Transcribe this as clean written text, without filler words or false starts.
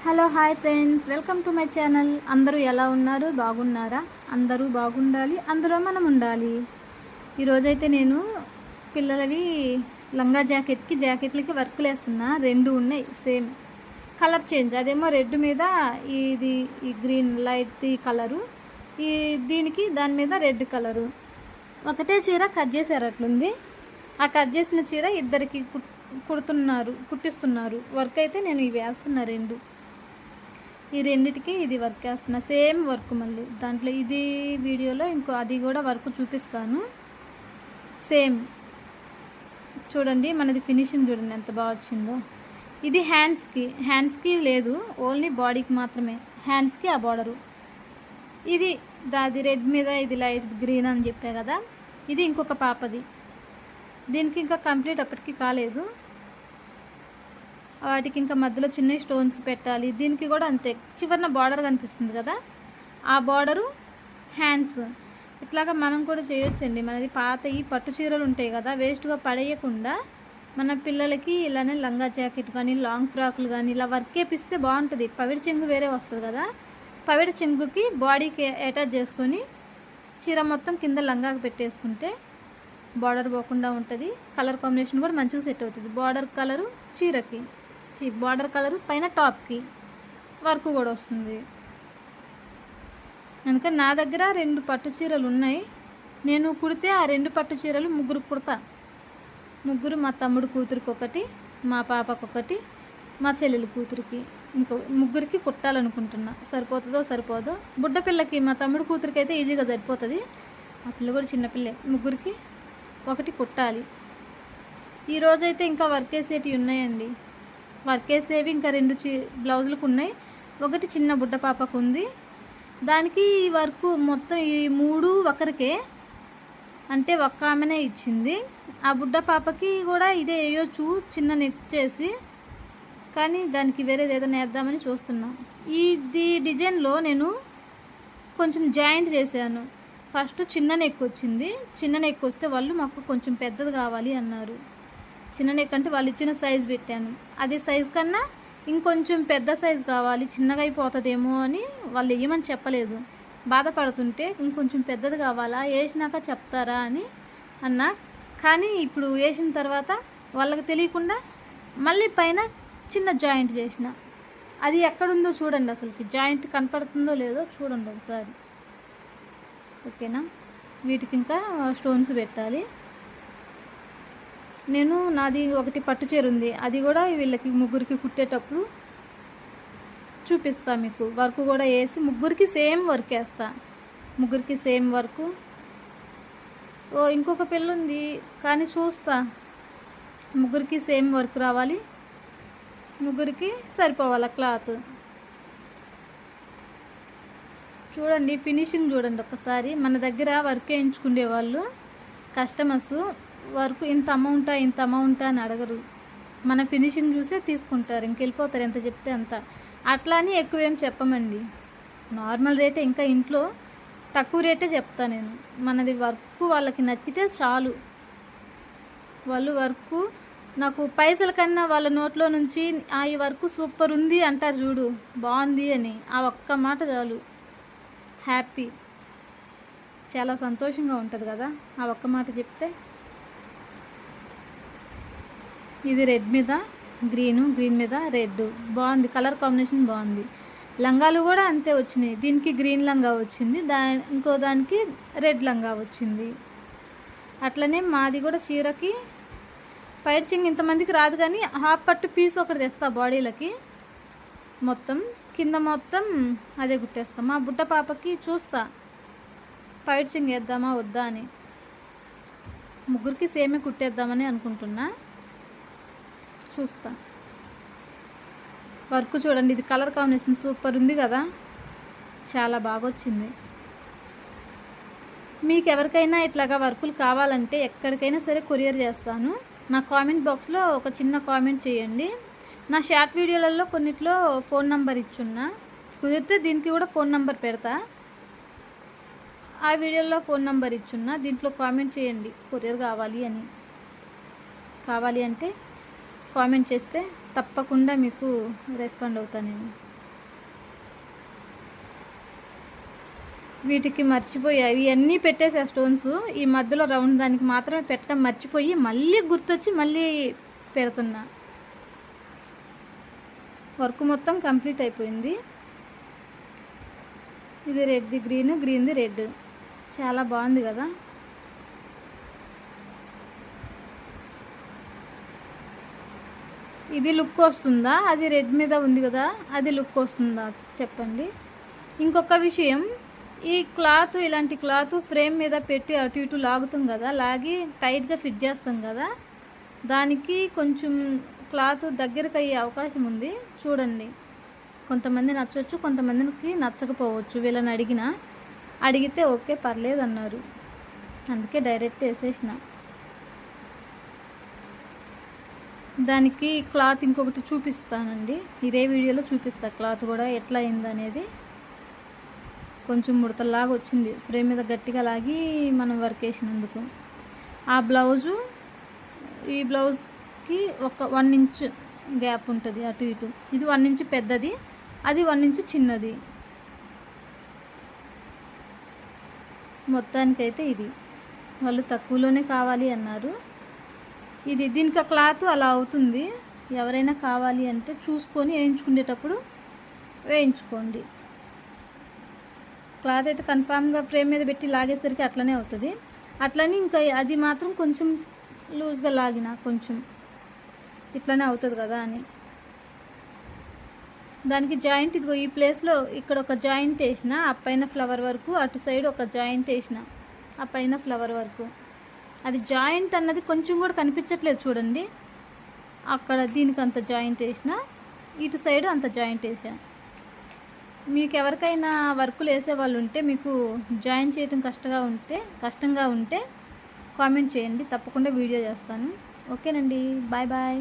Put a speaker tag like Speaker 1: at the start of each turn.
Speaker 1: Hello hi friends, welcome to my channel. అందరూ ఎలా ఉన్నారు? బాగున్నారా? అందరూ బాగుండాలి, అందులో మనం ఉండాలి. ఈరోజైతే నేను పిల్లలవి లంగా జాకెట్లకి వర్క్లు వేస్తున్నా. రెండు ఉన్నాయి సేమ్ కలర్ చేంజ్. అదేమో రెడ్ మీద ఈ గ్రీన్ లైట్ కలరు, దీనికి దాని మీద రెడ్ కలరు. ఒకటే చీర కట్ చేశారు అట్లుంది. ఆ కట్ చేసిన చీర ఇద్దరికి కుట్టిస్తున్నారు. వర్క్ అయితే నేను ఇవి వేస్తున్నా. ఈ రెండిటికి ఇది వర్క్ వేస్తున్నా. సేమ్ వర్క్ మళ్ళీ దాంట్లో ఇది వీడియోలో ఇంకో అది కూడా వర్క్ చూపిస్తాను. సేమ్ చూడండి, మనది ఫినిషింగ్ చూడండి ఎంత బాగా వచ్చిందో. ఇది హ్యాండ్స్కి లేదు, ఓన్లీ బాడీకి మాత్రమే. హ్యాండ్స్కి ఆ బార్డరు. ఇది దాది రెడ్ మీద ఇది లైట్ గ్రీన్ అని చెప్పా కదా, ఇది ఇంకొక పాపది. దీనికి ఇంకా కంప్లీట్ అప్పటికి కాలేదు. వాటికి ఇంకా మధ్యలో చిన్న స్టోన్స్ పెట్టాలి. దీనికి కూడా అంతే, చివరిన బార్డర్ కనిపిస్తుంది కదా, ఆ బార్డరు హ్యాండ్స్. ఇట్లాగా మనం కూడా చేయొచ్చండి. మనది పాత ఈ పట్టు చీరలు ఉంటాయి కదా, వేస్ట్గా పడేయకుండా మన పిల్లలకి ఇలానే లంగా జాకెట్ కానీ లాంగ్ ఫ్రాకులు కానీ ఇలా వర్క్ వేపిస్తే బాగుంటుంది. పవిడి చెంగు వేరే వస్తుంది కదా, పవిడి చెంగుకి బాడీకి అటాచ్ చేసుకొని చీర మొత్తం కింద లంగాకి పెట్టేసుకుంటే బార్డర్ పోకుండా ఉంటుంది. కలర్ కాంబినేషన్ కూడా మంచిగా సెట్ అవుతుంది. బార్డర్ కలరు చీరకి, బార్డర్ కలరు పైన టాప్కి వర్క్ కూడా వస్తుంది. అందుకని నా దగ్గర 2 పట్టు చీరలు ఉన్నాయి. నేను కుడితే ఆ 2 పట్టు చీరలు ముగ్గురు కుడతా. ముగ్గురు, మా తమ్ముడు కూతురికి ఒకటి, మా పాపకు ఒకటి, మా చెల్లెలు కూతురికి ఇంకో ముగ్గురికి కుట్టాలనుకుంటున్నా. సరిపోదో బుడ్డ పిల్లకి, మా తమ్ముడు కూతురికి అయితే ఈజీగా సరిపోతుంది. ఆ పిల్ల కూడా చిన్నపిల్లే. ముగ్గురికి ఒకటి కుట్టాలి. ఈరోజైతే ఇంకా వర్క్ వేసేటివి ఉన్నాయండి. వర్క్ వేసేవి ఇంకా 2 బ్లౌజులకు ఉన్నాయి. ఒకటి చిన్న బుడ్డ పాపకు ఉంది. దానికి ఈ వర్క్ మొత్తం ఈ 3 ఒకరికే, అంటే ఒక్క ఆమెనే ఇచ్చింది. ఆ బుడ్డ పాపకి కూడా ఇదే వేయొచ్చు, చిన్న నెక్ చేసి, కానీ దానికి వేరేది ఏదైనా వేద్దామని చూస్తున్నాం. ఈ డిజైన్లో నేను కొంచెం జాయింట్ చేశాను. ఫస్ట్ చిన్న నెక్ వచ్చింది. చిన్న నెక్ వస్తే వాళ్ళు మాకు కొంచెం పెద్దది కావాలి అన్నారు. చిన్న నెక్ అంటే వాళ్ళు ఇచ్చిన సైజ్ పెట్టాను. అది సైజ్ కన్నా ఇంకొంచెం పెద్ద సైజ్ కావాలి, చిన్నగా అయిపోతుందేమో అని వాళ్ళు ఏమని చెప్పలేదు. బాధపడుతుంటే ఇంకొంచెం పెద్దది కావాలా, వేసినాక చెప్తారా అని అన్నా. కానీ ఇప్పుడు వేసిన తర్వాత వాళ్ళకి తెలియకుండా మళ్ళీ పైన చిన్న జాయింట్ చేసిన. అది ఎక్కడుందో చూడండి, అసలుకి జాయింట్ కనపడుతుందో లేదో చూడండి ఒకసారి. ఓకేనా? వీటికి ఇంకా స్టోన్స్ పెట్టాలి. నాది ఒకటి పట్టు చీర ఉంది, అది కూడా వీళ్ళకి ముగ్గురికి కుట్టేటప్పుడు చూపిస్తా మీకు. వర్క్ కూడా వేసి ముగ్గురికి సేమ్ వర్క్ వేస్తా. ముగ్గురికి సేమ్ వర్క్. ఇంకొక పిల్ల ఉంది కానీ చూస్తా. ముగ్గురికి సేమ్ వర్క్ రావాలి, ముగ్గురికి సరిపోవాలి క్లాత్. చూడండి ఫినిషింగ్ చూడండి ఒకసారి. మన దగ్గర వర్క్ వేయించుకునే వాళ్ళు కస్టమర్స్ వర్క్ ఇంత అమౌంటా అని అడగరు. మన ఫినిషింగ్ చూసే తీసుకుంటారు, ఇంకెళ్ళిపోతారు ఎంత చెప్తే అంత. అట్లా అని ఎక్కువ ఏం చెప్పమండి. నార్మల్ రేటే, ఇంకా ఇంట్లో తక్కువ రేటే చెప్తా నేను. మనది వర్క్ వాళ్ళకి నచ్చితే చాలు. వాళ్ళు వర్క్ నాకు పైసల కన్నా వాళ్ళ నోట్లో నుంచి ఈ వర్క్ సూపర్ ఉంది అంటారు చూడు, బాగుంది అని, ఆ ఒక్క మాట చాలు. హ్యాపీ, చాలా సంతోషంగా ఉంటుంది కదా ఆ ఒక్క మాట చెప్తే. ఇది రెడ్ మీద గ్రీను, గ్రీన్ మీద రెడ్, బాగుంది. కలర్ కాంబినేషన్ బాగుంది. లంగాలు కూడా అంతే వచ్చినాయి. దీనికి గ్రీన్ లంగా వచ్చింది, ఇంకో దానికి రెడ్ లంగా వచ్చింది. అట్లనే మాది కూడా చీరకి పైర్చింగ్ ఇంతమందికి రాదు, కానీ హాఫ్ పట్టు పీస్ ఒకటి తెస్తా బాడీలకి. మొత్తం కింద మొత్తం అదే కుట్టేస్తాం. మా బుట్ట పాపకి చూస్తా పైర్చింగ్ వేద్దామా వద్దా అని. ముగ్గురికి సేమే కుట్టేద్దామని అనుకుంటున్నా, చూస్తా. వర్క్ చూడండి, ఇది కలర్ కాంబినేషన్ సూపర్ ఉంది కదా, చాలా బాగా వచ్చింది. మీకు ఎవరికైనా ఇట్లాగా వర్కులు కావాలంటే ఎక్కడికైనా సరే కొరియర్ చేస్తాను. నా కామెంట్ బాక్స్లో ఒక చిన్న కామెంట్ చేయండి. నా షార్ట్ వీడియోలలో కొన్నిట్లో ఫోన్ నంబర్ ఇచ్చున్నా, కుదిరితే దీనికి కూడా ఫోన్ నంబర్ పెడతా. ఆ వీడియోలో ఫోన్ నంబర్ ఇచ్చున్నా, దీంట్లో కామెంట్ చేయండి కొరియర్ కావాలి అంటే కామెంట్ చేస్తే తప్పకుండా మీకు రెస్పాండ్ అవుతాను నేను. వీటికి మర్చిపోయాయి ఇవన్నీ పెట్టేసి ఆ స్టోన్స్ ఈ మధ్యలో రౌండ్ దానికి మాత్రమే పెట్టడం మర్చిపోయి మళ్ళీ గుర్తొచ్చి మళ్ళీ పెడుతున్నా. వర్క్ మొత్తం కంప్లీట్ అయిపోయింది. ఇది రెడ్ది గ్రీన్, గ్రీన్ది రెడ్, చాలా బాగుంది కదా. ఇది లుక్ వస్తుందా, అది రెడ్ మీద ఉంది కదా అది లుక్ వస్తుందా చెప్పండి. ఇంకొక విషయం, ఈ క్లాత్ ఇలాంటి క్లాత్ ఫ్రేమ్ మీద పెట్టి అటు ఇటు లాగుతాం కదా, లాగి టైట్గా ఫిట్ చేస్తాం కదా, దానికి కొంచెం క్లాత్ దగ్గరకు అయ్యే అవకాశం ఉంది. చూడండి, కొంతమంది నచ్చవచ్చు, కొంతమందికి నచ్చకపోవచ్చు. వీళ్ళని అడిగితే ఓకే పర్లేదు అన్నారు, అందుకే డైరెక్ట్ వేసేసిన. దానికి క్లాత్ ఇంకొకటి చూపిస్తానండి, ఇదే వీడియోలో చూపిస్తా క్లాత్ కూడా ఎట్లా అయిందనేది. కొంచెం ముడతలాగా వచ్చింది ఫ్రేమ్ మీద గట్టిగా లాగి మనం వర్క్ వేసినందుకు. ఆ బ్లౌజు ఈ బ్లౌజ్కి ఒక 1 ఇంచ్ గ్యాప్ ఉంటుంది అటు ఇటు. ఇది 1 ఇంచ్ పెద్దది, అది 1 ఇంచ్ చిన్నది. మొత్తానికైతే ఇది వాళ్ళు తక్కువలోనే కావాలి అన్నారు. దీనికి క్లాత్ అలా అవుతుంది. ఎవరైనా కావాలి అంటే చూసుకొని వేయించుకునేటప్పుడు వేయించుకోండి. క్లాత్ అయితే కన్ఫామ్గా ఫ్రేమ్ మీద పెట్టి లాగేసరికి అట్లనే అవుతుంది. అట్లని ఇంకా అది మాత్రం కొంచెం లూజ్గా లాగిన కొంచెం ఇట్లనే అవుతుంది కదా అని. దానికి జాయింట్ ఇదిగో ఈ ప్లేస్లో ఇక్కడ ఒక జాయింట్ వేసిన, ఆ పైన ఫ్లవర్ వరకు, అటు సైడ్ ఒక జాయింట్ వేసిన, ఆ పైన ఫ్లవర్ వరకు. అది జాయింట్ అన్నది కొంచెం కూడా కనిపించట్లేదు చూడండి. అక్కడ దీనికి అంత జాయింట్ వేసిన, ఇటు సైడ్ అంత జాయింట్ వేసా. మీకు ఎవరికైనా వర్కులు వేసే వాళ్ళు ఉంటే, మీకు జాయిన్ చేయడం కష్టంగా ఉంటే కామెంట్ చేయండి, తప్పకుండా వీడియో చేస్తాను. ఓకేనండి, బాయ్ బాయ్.